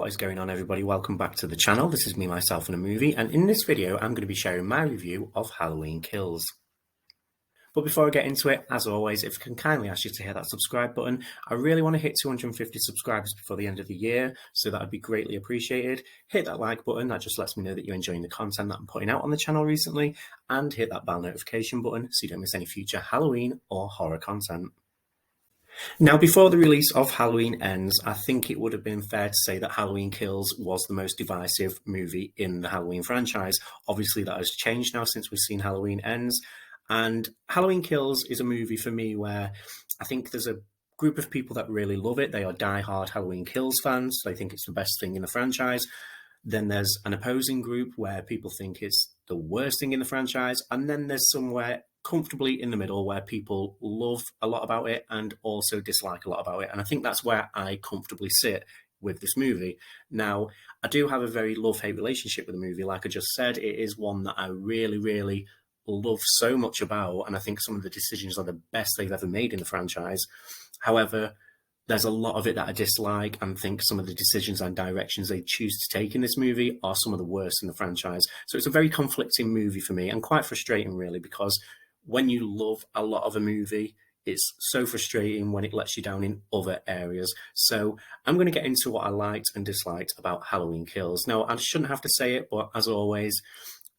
What is going on, everybody? Welcome back to the channel. This is me, myself, and a movie, and in this video I'm going to be sharing my review of Halloween Kills. But before I get into it, as always, if I can kindly ask you to hit that subscribe button. I really want to hit 250 subscribers before the end of the year, so that would be greatly appreciated. Hit that like button, that just lets me know that you're enjoying the content that I'm putting out on the channel recently, and hit that bell notification button so you don't miss any future Halloween or horror content. Now, before the release of Halloween Ends, I think it would have been fair to say that Halloween Kills was the most divisive movie in the Halloween franchise. Obviously, that has changed now since we've seen Halloween Ends. And Halloween Kills is a movie for me where I think there's a group of people that really love it. They are die-hard Halloween Kills fans. They think it's the best thing in the franchise. Then there's an opposing group where people think it's the worst thing in the franchise. And then there's somewhere comfortably in the middle where people love a lot about it and also dislike a lot about it. And I think that's where I comfortably sit with this movie. Now, I do have a very love-hate relationship with the movie. Like I just said, it is one that I really love so much about, and I think some of the decisions are the best they've ever made in the franchise. However, there's a lot of it that I dislike and think some of the decisions and directions they choose to take in this movie are some of the worst in the franchise. So it's a very conflicting movie for me and quite frustrating, really, because when you love a lot of a movie, it's so frustrating when it lets you down in other areas. So I'm going to get into what I liked and disliked about Halloween Kills. Now, I shouldn't have to say it, but as always,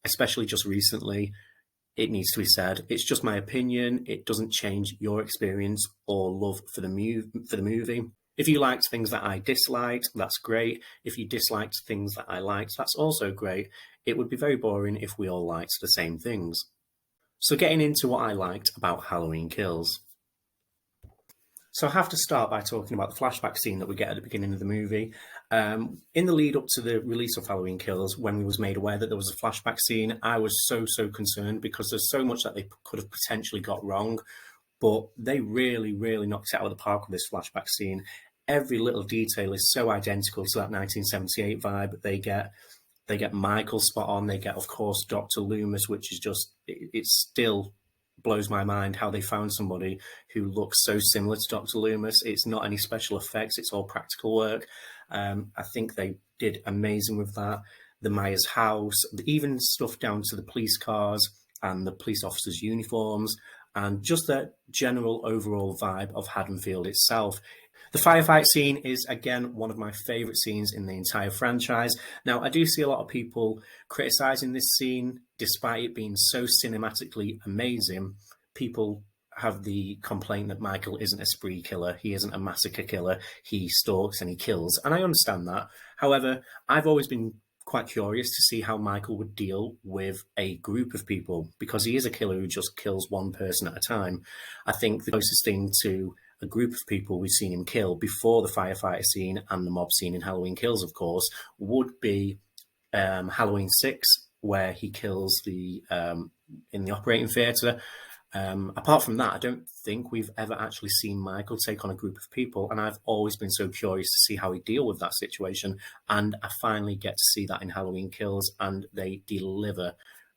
especially just recently, it needs to be said. It's just my opinion. It doesn't change your experience or love for the movie. If you liked things that I disliked, that's great. If you disliked things that I liked, that's also great. It would be very boring if we all liked the same things. So getting into what I liked about Halloween Kills. So I have to start by talking about the flashback scene that we get at the beginning of the movie. In the lead up to the release of Halloween Kills, when we was made aware that there was a flashback scene, I was so concerned because there's so much that they could have potentially got wrong, but they really knocked it out of the park with this flashback scene. Every little detail is so identical to that 1978 vibe. They get Michael spot on. They get, of course, Dr. Loomis, which is just, it still blows my mind how they found somebody who looks so similar to Dr. Loomis. It's not any special effects, it's all practical work. I think they did amazing with that. The Myers house, even stuff down to the police cars and the police officers' uniforms, and just the general overall vibe of Haddonfield itself. The firefight scene is, again, one of my favourite scenes in the entire franchise. Now, I do see a lot of people criticising this scene, despite it being so cinematically amazing. People have the complaint that Michael isn't a spree killer, he isn't a massacre killer, he stalks and he kills, and I understand that. However, I've always been quite curious to see how Michael would deal with a group of people, because he is a killer who just kills one person at a time. I think the closest thing to a group of people we've seen him kill before the firefighter scene and the mob scene in Halloween Kills, of course, would be Halloween 6, where he kills in the operating theatre. Apart from that, I don't think we've ever actually seen Michael take on a group of people, and I've always been so curious to see how he deal with that situation, and I finally get to see that in Halloween Kills, and they deliver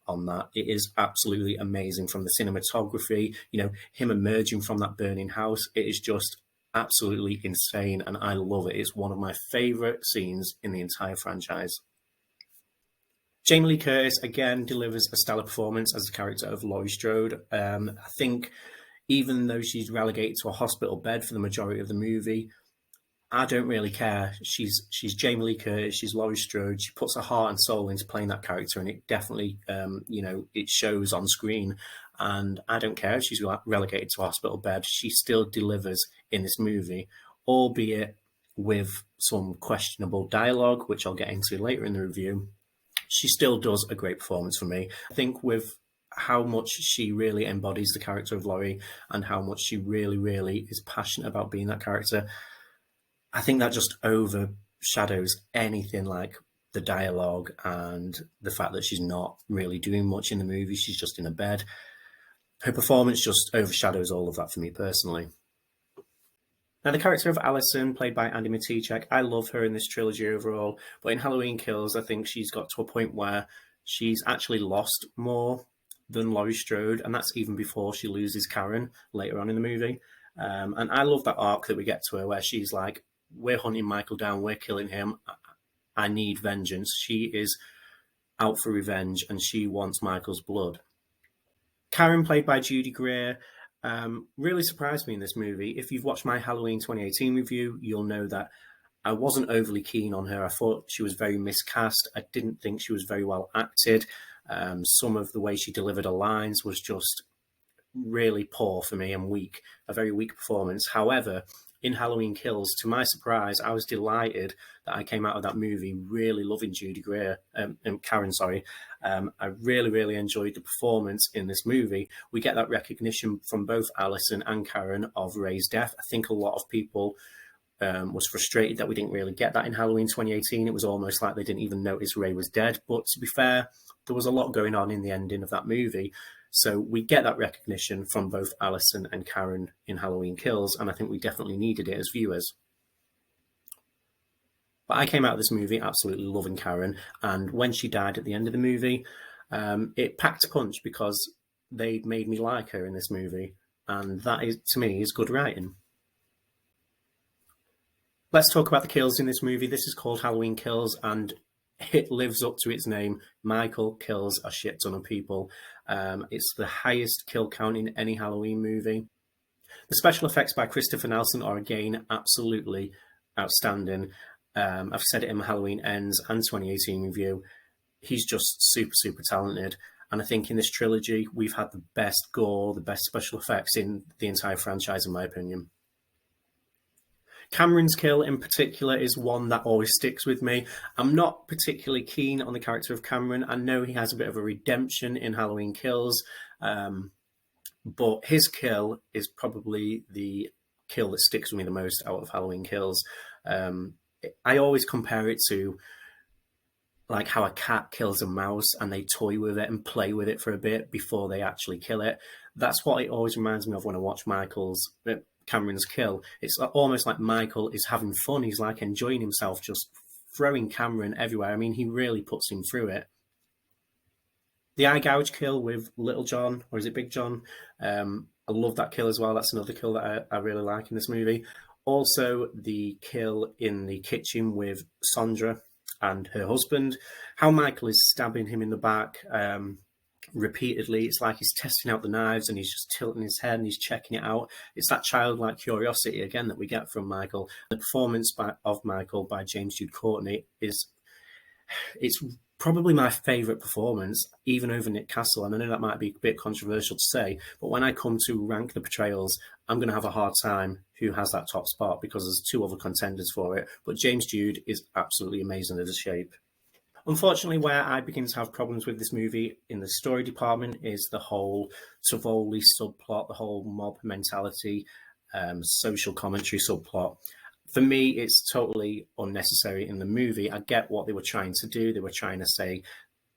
on that. It is absolutely amazing, from the cinematography, him emerging from that burning house. It is just absolutely insane, and I love it. It's one of my favourite scenes in the entire franchise. Jamie Lee Curtis, again, delivers a stellar performance as the character of Laurie Strode. I think even though she's relegated to a hospital bed for the majority of the movie, I don't really care. She's Jamie Lee Curtis, she's Laurie Strode. She puts her heart and soul into playing that character, and it definitely, it shows on screen. And I don't care if she's relegated to a hospital bed. She still delivers in this movie, albeit with some questionable dialogue, which I'll get into later in the review. She still does a great performance for me. I think with how much she really embodies the character of Laurie and how much she really is passionate about being that character, I think that just overshadows anything like the dialogue and the fact that she's not really doing much in the movie. She's just in a bed. Her performance just overshadows all of that for me personally. Now, the character of Alison, played by Andi Matichak, I love her in this trilogy overall, but in Halloween Kills, I think she's got to a point where she's actually lost more than Laurie Strode, and that's even before she loses Karen later on in the movie. And I love that arc that we get to her, where she's like, we're hunting Michael down, we're killing him. I need vengeance. She is out for revenge and she wants Michael's blood. Karen, played by Judy Greer, really surprised me in this movie. If you've watched my Halloween 2018 review, you'll know that I wasn't overly keen on her. I thought she was very miscast. I didn't think she was very well acted. Some of the way she delivered her lines was just really poor for me and weak, a very weak performance. However, in Halloween Kills, to my surprise, I was delighted that I came out of that movie really loving Judy Greer, Karen, sorry. I really, really enjoyed the performance in this movie. We get that recognition from both Alison and Karen of Ray's death. I think a lot of people was frustrated that we didn't really get that in Halloween 2018. It was almost like they didn't even notice Ray was dead. But to be fair, there was a lot going on in the ending of that movie. So we get that recognition from both Alison and Karen in Halloween Kills, and I think we definitely needed it as viewers. But I came out of this movie absolutely loving Karen, and when she died at the end of the movie, it packed a punch because they made me like her in this movie, and that is, to me, is good writing. Let's talk about the kills in this movie. This is called Halloween Kills, and it lives up to its name. Michael kills a shit ton of people. It's the highest kill count in any Halloween movie. The special effects by Christopher Nelson are, again, absolutely outstanding. I've said it in my Halloween Ends and 2018 review. He's just super, super talented. And I think in this trilogy, we've had the best gore, the best special effects in the entire franchise, in my opinion. Cameron's kill in particular is one that always sticks with me. I'm not particularly keen on the character of Cameron. I know he has a bit of a redemption in Halloween Kills, but his kill is probably the kill that sticks with me the most out of Halloween Kills. I always compare it to like how a cat kills a mouse and they toy with it and play with it for a bit before they actually kill it. That's what it always reminds me of when I watch Cameron's kill. It's almost like Michael is having fun. He's like enjoying himself, just throwing Cameron everywhere. I mean, he really puts him through it. The eye gouge kill with Little John, or is it Big John? I love that kill as well. That's another kill that I really like in this movie. Also, the kill in the kitchen with Sandra and her husband. How Michael is stabbing him in the back repeatedly. It's like he's testing out the knives and he's just tilting his head and he's checking it out. It's that childlike curiosity again that we get from Michael. The performance of Michael by James Jude Courtney it's probably my favourite performance, even over Nick Castle. And I know that might be a bit controversial to say, but when I come to rank the portrayals, I'm going to have a hard time who has that top spot because there's two other contenders for it. But James Jude is absolutely amazing as a shape. Unfortunately, where I begin to have problems with this movie in the story department is the whole Tivoli subplot, the whole mob mentality, social commentary subplot. For me, it's totally unnecessary in the movie. I get what they were trying to do. They were trying to say,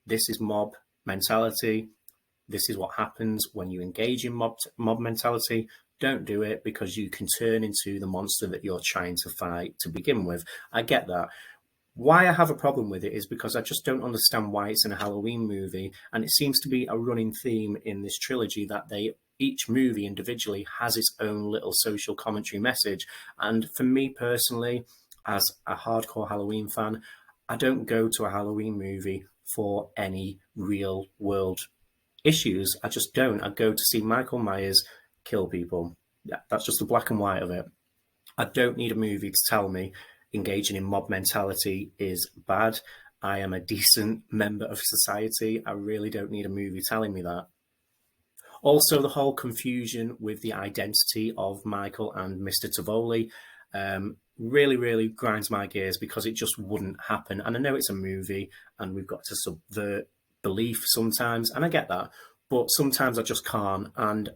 this is mob mentality. This is what happens when you engage in mob mentality. Don't do it because you can turn into the monster that you're trying to fight to begin with. I get that. Why I have a problem with it is because I just don't understand why it's in a Halloween movie, and it seems to be a running theme in this trilogy that each movie individually has its own little social commentary message. And for me personally, as a hardcore Halloween fan, I don't go to a Halloween movie for any real world issues. I just don't. I go to see Michael Myers kill people. Yeah, that's just the black and white of it. I don't need a movie to tell me engaging in mob mentality is bad. I am a decent member of society. I really don't need a movie telling me that. Also, the whole confusion with the identity of Michael and Mr. Tivoli really, really grinds my gears because it just wouldn't happen. And I know it's a movie and we've got to subvert belief sometimes, and I get that, but sometimes I just can't. And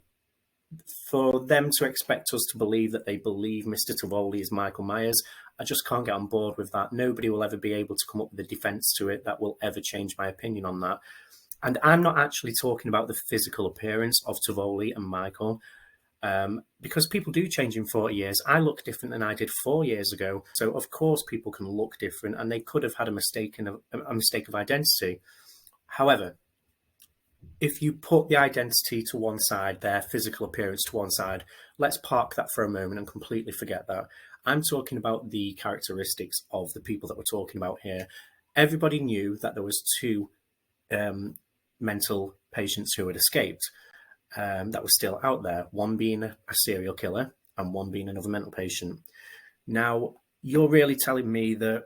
for them to expect us to believe that they believe Mr. Tivoli is Michael Myers, I just can't get on board with that. Nobody will ever be able to come up with a defense to it that will ever change my opinion on that. And I'm not actually talking about the physical appearance of Tivoli and Michael, because people do change in 40 years. I look different than I did 4 years ago. So, of course, people can look different and they could have had a mistake of identity. However, if you put the identity to one side, their physical appearance to one side, let's park that for a moment and completely forget that. I'm talking about the characteristics of the people that we're talking about here. Everybody knew that there was two mental patients who had escaped that were still out there, one being a serial killer and one being another mental patient. Now, you're really telling me that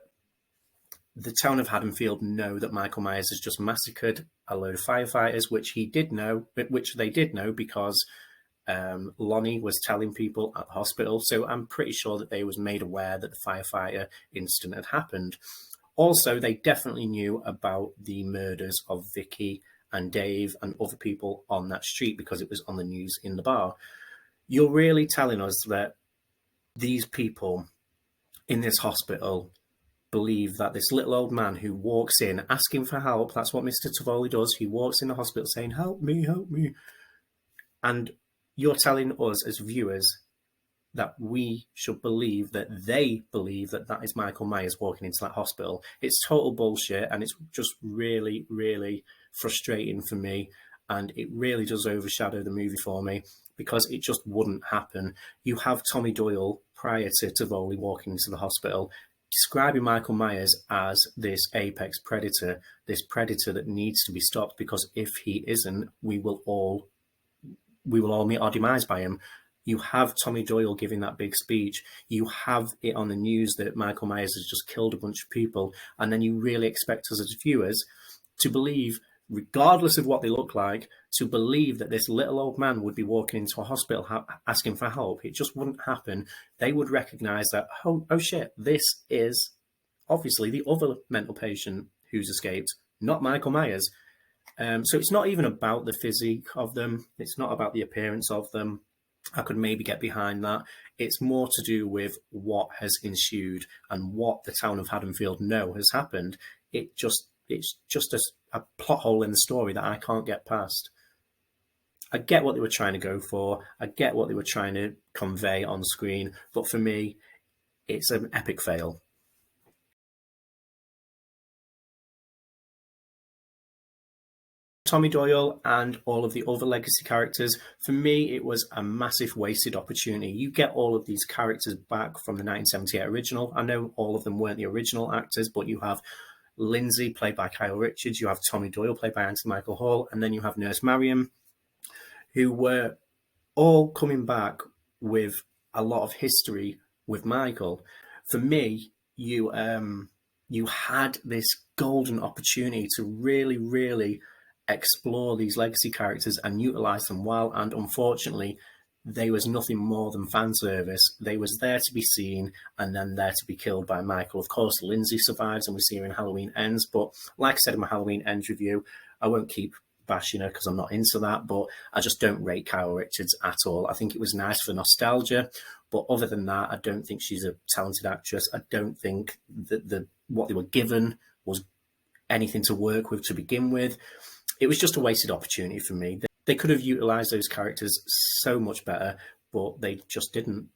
the town of Haddonfield know that Michael Myers has just massacred a load of firefighters, which they did know because Lonnie was telling people at the hospital. So I'm pretty sure that they was made aware that the firefighter incident had happened. Also, they definitely knew about the murders of Vicky and Dave and other people on that street because it was on the news in the bar. You're really telling us that these people in this hospital believe that this little old man who walks in asking for help, that's what Mr. Tivoli does. He walks in the hospital saying, help me, help me. And you're telling us as viewers that we should believe that they believe that that is Michael Myers walking into that hospital. It's total bullshit, and it's just really, really frustrating for me. And it really does overshadow the movie for me because it just wouldn't happen. You have Tommy Doyle prior to Tivoli walking into the hospital describing Michael Myers as this apex predator, this predator that needs to be stopped because if he isn't, we will all meet our demise by him. You have Tommy Doyle giving that big speech. You have it on the news that Michael Myers has just killed a bunch of people. And then you really expect us as viewers to believe, regardless of what they look like, to believe that this little old man would be walking into a hospital asking for help. It just wouldn't happen. They would recognize that, oh shit, this is obviously the other mental patient who's escaped, not Michael Myers. So it's not even about the physique of them. It's not about the appearance of them. I could maybe get behind that. It's more to do with what has ensued and what the town of Haddonfield know has happened. It's just a plot hole in the story that I can't get past. I get what they were trying to go for. I get what they were trying to convey on screen. But for me, it's an epic fail. Tommy Doyle and all of the other legacy characters, for me, it was a massive wasted opportunity. You get all of these characters back from the 1978 original. I know all of them weren't the original actors, but you have Lindsay, played by Kyle Richards, you have Tommy Doyle, played by Anthony Michael Hall, and then you have Nurse Mariam, who were all coming back with a lot of history with Michael. For me, you had this golden opportunity to really, really explore these legacy characters and utilize them well, and unfortunately they was nothing more than fan service. They was there to be seen and then there to be killed by Michael. Of course, Lindsay survives and we see her in Halloween Ends, but like I said in my Halloween Ends review, I won't keep bashing her because I'm not into that, but I just don't rate Kyle Richards at all. I think it was nice for nostalgia, but other than that, I don't think she's a talented actress. I don't think that what they were given was anything to work with to begin with. It was just a wasted opportunity for me. They could have utilised those characters so much better, but they just didn't.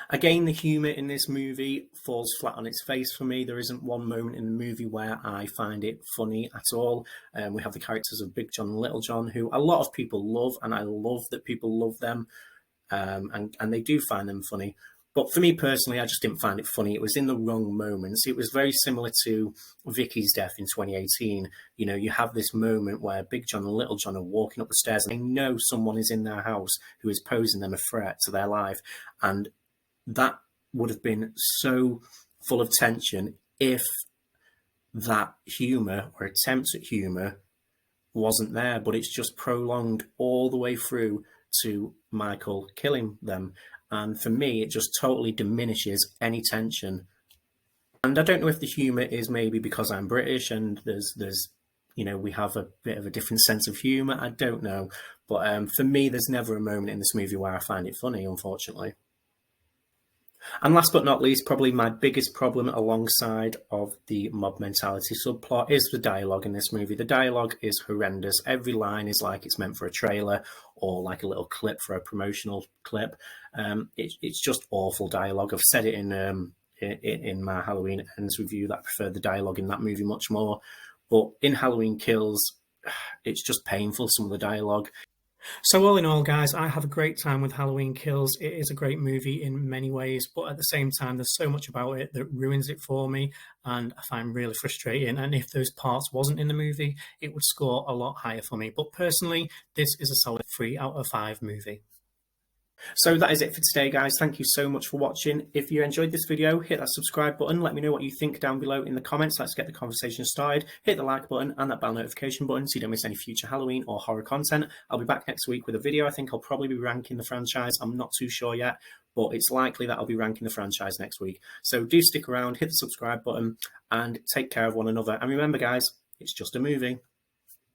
Again, the humour in this movie falls flat on its face for me. There isn't one moment in the movie where I find it funny at all. We have the characters of Big John and Little John, who a lot of people love, and I love that people love them, and they do find them funny. But for me personally, I just didn't find it funny. It was in the wrong moments. It was very similar to Vicky's death in 2018. You know, you have this moment where Big John and Little John are walking up the stairs and they know someone is in their house who is posing them a threat to their life. And that would have been so full of tension if that humour or attempt at humour wasn't there. But it's just prolonged all the way through to Michael killing them. And for me, it just totally diminishes any tension. And I don't know if the humour is maybe because I'm British and there's you know, we have a bit of a different sense of humour. I don't know. But for me, there's never a moment in this movie where I find it funny, unfortunately. And last but not least, probably my biggest problem alongside of the mob mentality subplot is the dialogue in this movie. The dialogue is horrendous. Every line is like it's meant for a trailer or like a little clip for a promotional clip. It's just awful dialogue. I've said it in my Halloween Ends review that I prefer the dialogue in that movie much more. But in Halloween Kills, it's just painful, some of the dialogue. So all in all, guys, I have a great time with Halloween Kills. It is a great movie in many ways, but at the same time, there's so much about it that ruins it for me, and I find really frustrating. And if those parts wasn't in the movie, it would score a lot higher for me. But personally, this is a solid 3 out of 5 movie. So that is it for today, guys. Thank you so much for watching. If you enjoyed this video, hit that subscribe button. Let me know what you think down below in the comments. Let's get the conversation started. Hit the like button and that bell notification button so you don't miss any future Halloween or horror content. I'll be back next week with a video. I think I'll probably be ranking the franchise. I'm not too sure yet, but it's likely that I'll be ranking the franchise next week. So do stick around, hit the subscribe button, and take care of one another. And remember, guys, it's just a movie.